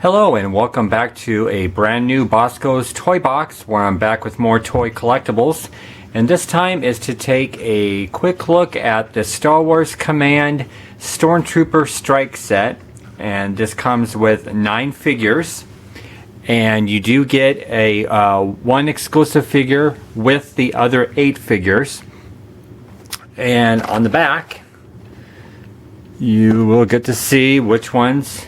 Hello and welcome back to a brand new Bosko's Toy Box, where I'm back with more toy collectibles, and this time is to take a quick look at the Star Wars Command Stormtrooper Strike set. And this comes with 9 figures, and you do get a one exclusive figure with the other 8 figures. And on the back you will get to see which ones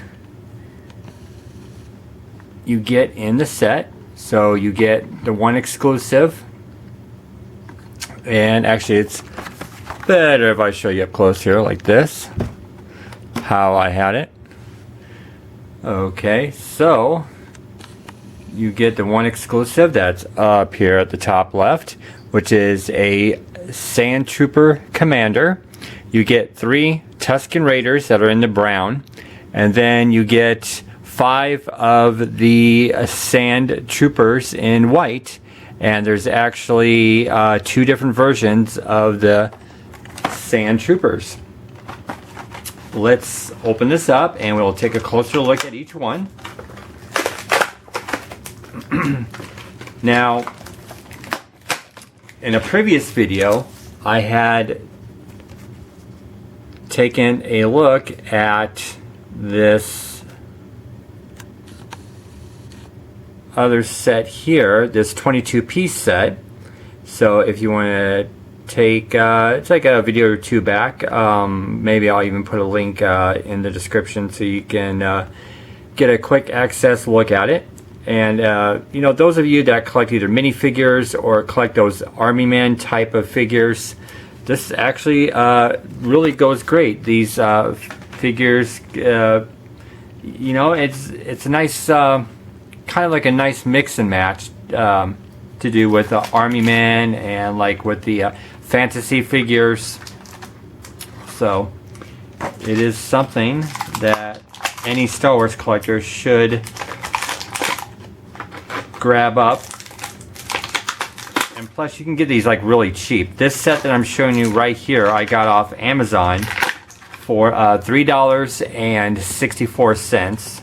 you get in the set. So you get the one exclusive, and actually it's better if I show you up close here like this, how I had it. Okay, so you get the one exclusive that's up here at the top left, which is a Sandtrooper Commander. You get 3 Tusken Raiders that are in the brown, and then you get 5 of the Sandtroopers in white, and there's actually 2 different versions of the Sandtroopers. Let's open this up and we'll take a closer look at each one. Now, in a previous video I had taken a look at this other set here, this 22-piece set. So if you want to take it's like a video or 2 back, maybe I'll even put a link in the description so you can get a quick access look at it. And you know, those of you that collect either minifigures or collect those Army Man type of figures, this actually really goes great. These figures, you know, it's a nice kind of like a nice mix and match to do with the Army Men and like with the fantasy figures. So it is something that any Star Wars collector should grab up. And plus you can get these like really cheap. This set that I'm showing you right here I got off Amazon for $3.64.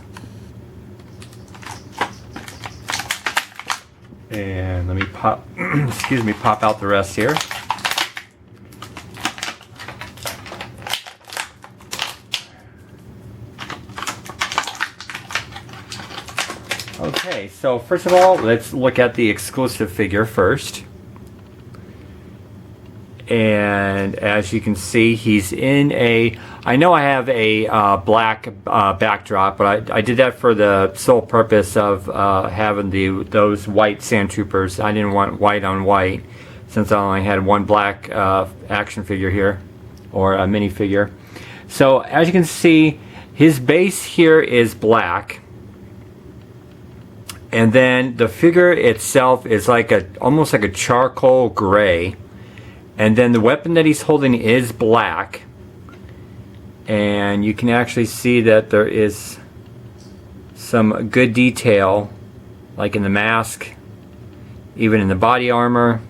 And let me pop excuse me, pop out the rest here. Okay, so first of all, let's look at the exclusive figure first. And as you can see, he's in a, I know I have a black backdrop, but I did that for the sole purpose of having those white Sandtroopers. I didn't want white on white, since I only had one black action figure here, or a minifigure. So as you can see, his base here is black, and then the figure itself is like almost like a charcoal gray. And then the weapon that he's holding is black, and you can actually see that there is some good detail, like in the mask, even in the body armor.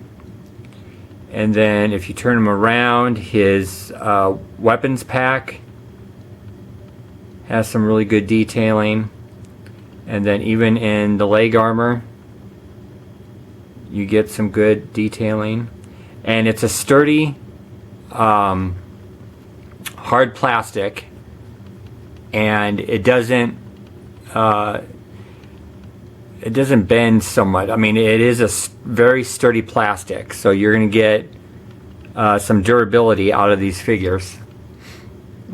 And then if you turn him around, his weapons pack has some really good detailing. And then even in the leg armor you get some good detailing. And it's a sturdy, hard plastic, and it doesn't bend so much. I mean, it is a very sturdy plastic, so you're going to get some durability out of these figures.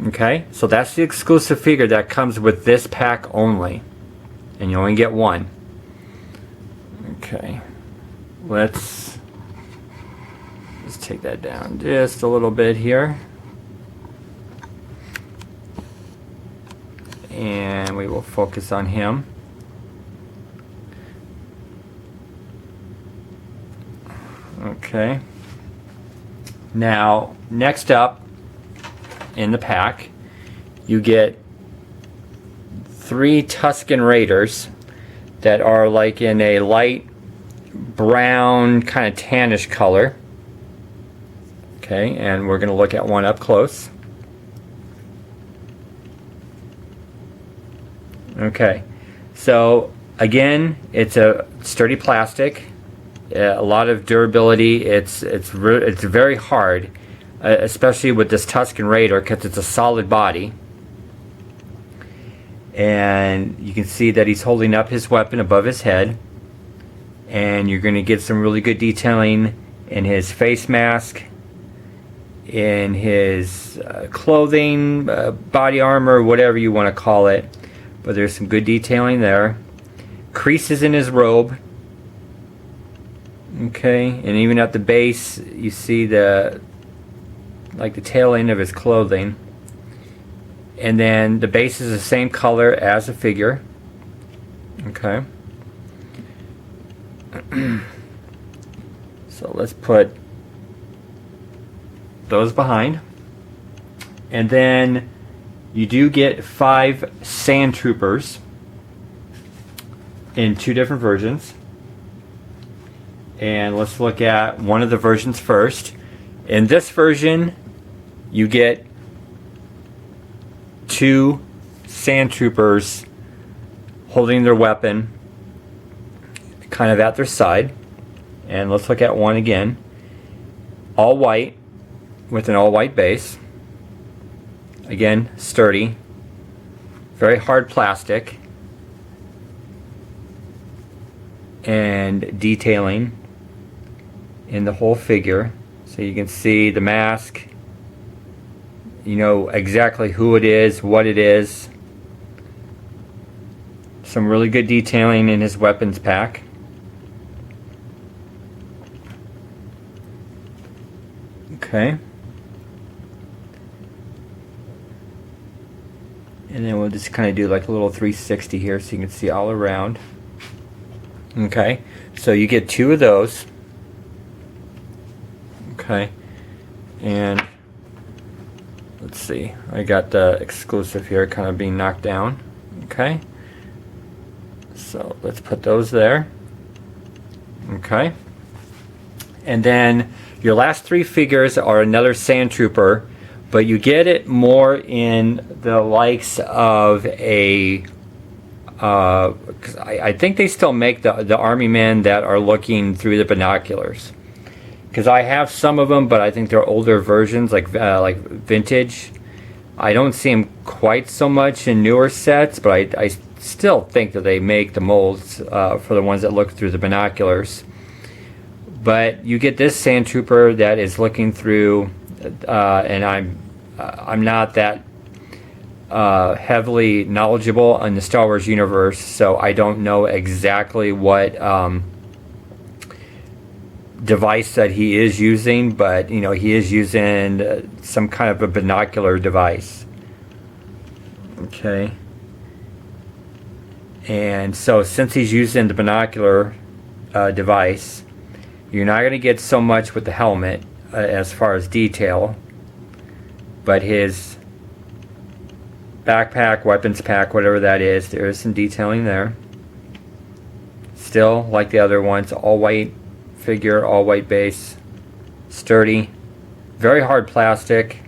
Okay, so that's the exclusive figure that comes with this pack only, and you only get one. Okay, let's take that down just a little bit here, and we will focus on him. Okay, now next up in the pack you get 3 Tusken Raiders that are like in a light brown kind of tannish color. Okay, and we're going to look at one up close. Okay, So again, it's a sturdy plastic, a lot of durability. It's very hard, especially with this Tusken Raider, because it's a solid body. And you can see that he's holding up his weapon above his head, and you're going to get some really good detailing in his face mask, in his clothing, body armor, whatever you want to call it. But there's some good detailing there. Creases in his robe. Okay, and even at the base, you see the tail end of his clothing. And then the base is the same color as the figure. Okay. So let's put those behind. And then you do get 5 Sandtroopers in 2 different versions. And let's look at one of the versions first. In this version, you get 2 Sandtroopers holding their weapon kind of at their side. And let's look at one again. All white with an all white base. Again, sturdy. Very hard plastic. And detailing in the whole figure. So you can see the mask. You know exactly who it is, what it is. Some really good detailing in his weapons pack. Okay. And then we'll just kind of do like a little 360 here so you can see all around. Okay. So you get 2 of those. Okay. And let's see. I got the exclusive here kind of being knocked down. Okay. So let's put those there. Okay. And then your last 3 figures are another Sandtrooper, but you get it more in the likes of a 'cause I think they still make the army men that are looking through the binoculars. Because I have some of them, but I think they're older versions, like vintage. I don't see them quite so much in newer sets, but I still think that they make the molds for the ones that look through the binoculars. But you get this Sandtrooper that is looking through, and I'm not that heavily knowledgeable on the Star Wars universe, so I don't know exactly what device that he is using, but you know, he is using some kind of a binocular device. Okay. And so since he's using the binocular device, you're not going to get so much with the helmet as far as detail, but his backpack, weapons pack, whatever that is, there is some detailing there. Still, like the other ones, all white figure, all white base, sturdy, very hard plastic,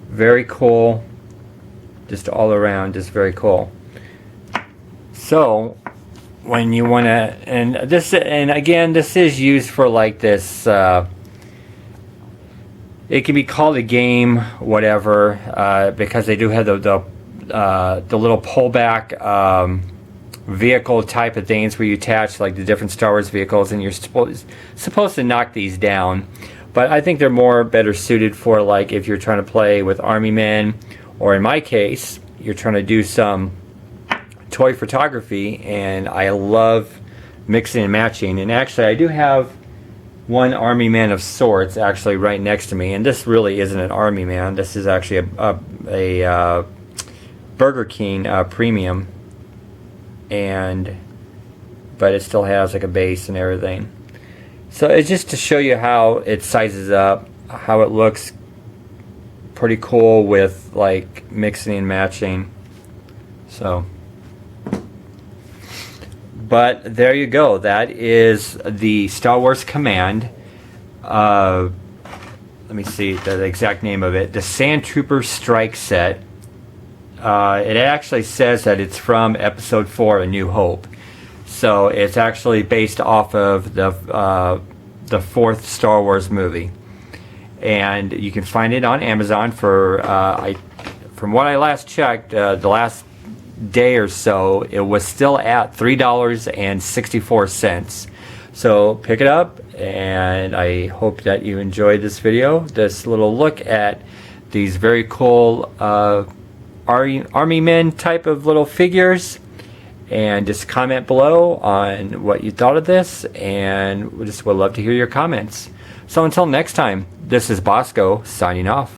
very cool, just all around, just very cool. So when you want to, and again, this is used for like this, it can be called a game, whatever, because they do have the little pullback vehicle type of things where you attach like the different Star Wars vehicles, and you're supposed to knock these down. But I think they're better suited for like if you're trying to play with army men, or in my case, you're trying to do some toy photography. And I love mixing and matching. And actually, I do have one army man of sorts actually right next to me, and this really isn't an army man. This is actually a Burger King premium, but it still has like a base and everything. So it's just to show you how it sizes up, how it looks pretty cool with like mixing and matching. So, but there you go. That is the Star Wars Command. Let me see the exact name of it. The Sandtrooper Strike Set. it actually says that it's from Episode 4, A New Hope. So it's actually based off of the fourth Star Wars movie, and you can find it on Amazon for from what I last checked, the last day or so, it was still at $3.64. So pick it up, and I hope that you enjoyed this video, this little look at these very cool army men type of little figures. And just comment below on what you thought of this, and we just would love to hear your comments. So until next time, this is Bosko signing off.